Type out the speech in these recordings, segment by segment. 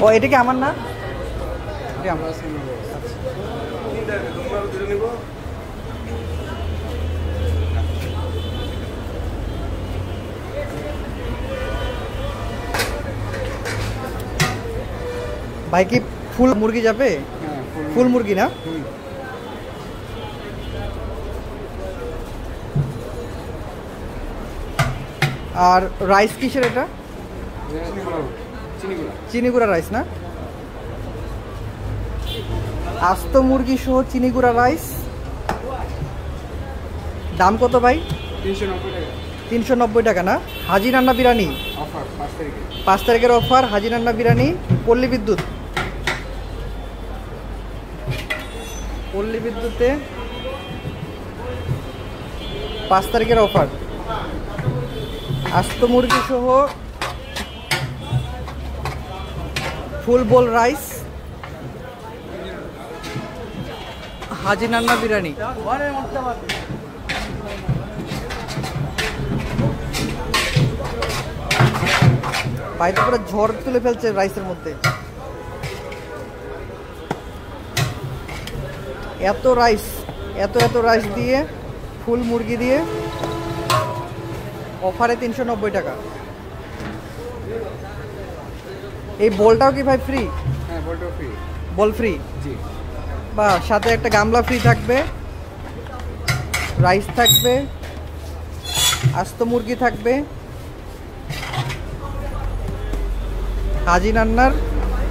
ও এটা কি আমার না? এটা আমার। ভাই কি ফুল মুরগি যাবে? ফুল মুরগি না? আর রাইস কিসের এটা? চিনি গুঁড়া রাইস না? আস্ত মুরগি সহ চিনি গুঁড়া রাইস। দাম কত ভাই? 390 টাকা না? হাজি রান্না বিরিয়ানি 5 তারিখের অফার। হাজি রান্না বিরিয়ানি পল্লী বিদ্যুতে 5 তারিখের অফার। আস্ত মুরগি সহ ফুল বোল রাইস, হাজি রান্না বিরিয়ানি। ভাই তো পুরো ঝড় তুলে ফেলছে রাইসের মধ্যে। এত রাইস, এত রাইস দিয়ে ফুল মুরগি দিয়ে অফারে 390 টাকা। এই বোলটাও কি ভাই ফ্রি? হ্যাঁ, বোলটাও ফ্রি। বল ফ্রি? জি। বা সাথে একটা গামলা ফ্রি থাকবে, রাইস থাকবে, আস্ত মুরগি থাকবে। হাজি রান্নার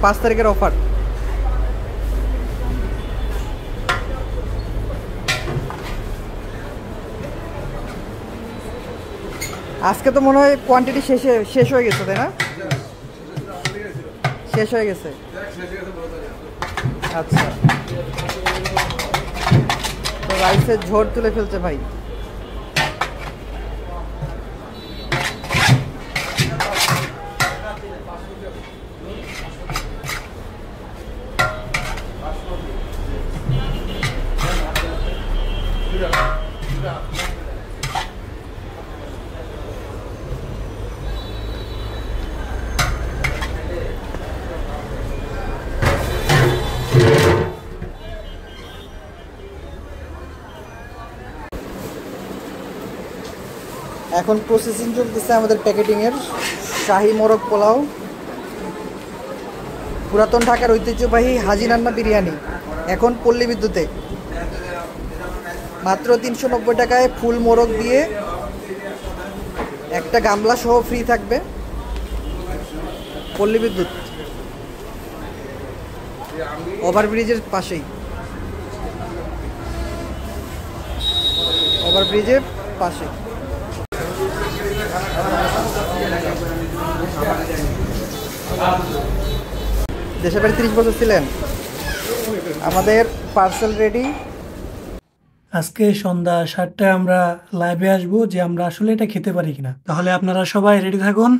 5 তারিখের অফার। আজকে তো মনে হয় কোয়ান্টিটি শেষ হয়ে গেছে, তাই না? শেষ হয়ে গেছে। আচ্ছা, তো রাইসের ঝড় তুলে ফেলছে ভাই। এখন প্রসেসিং চলতেছে আমাদের প্যাকেটিংয়ের। শাহি মোরগ পোলাও, পুরাতন ঢাকার ঐতিহ্যবাহী হাজি রান্না বিরিয়ানি, এখন পল্লী বিদ্যুতে মাত্র 390 টাকায় ফুল মোরগ দিয়ে একটা গামলা সহ ফ্রি থাকবে। পল্লী বিদ্যুৎ ওভারব্রিজের পাশেই, ওভারব্রিজের পাশে। দেশে বাড়ি 30 বছর ছিলেন। আমাদের পার্সেল রেডি। আজকে সন্ধ্যা 7টায় আমরা লাইভে আসবো যে আমরা আসলে এটা খেতে পারি কিনা। তাহলে আপনারা সবাই রেডি থাকুন।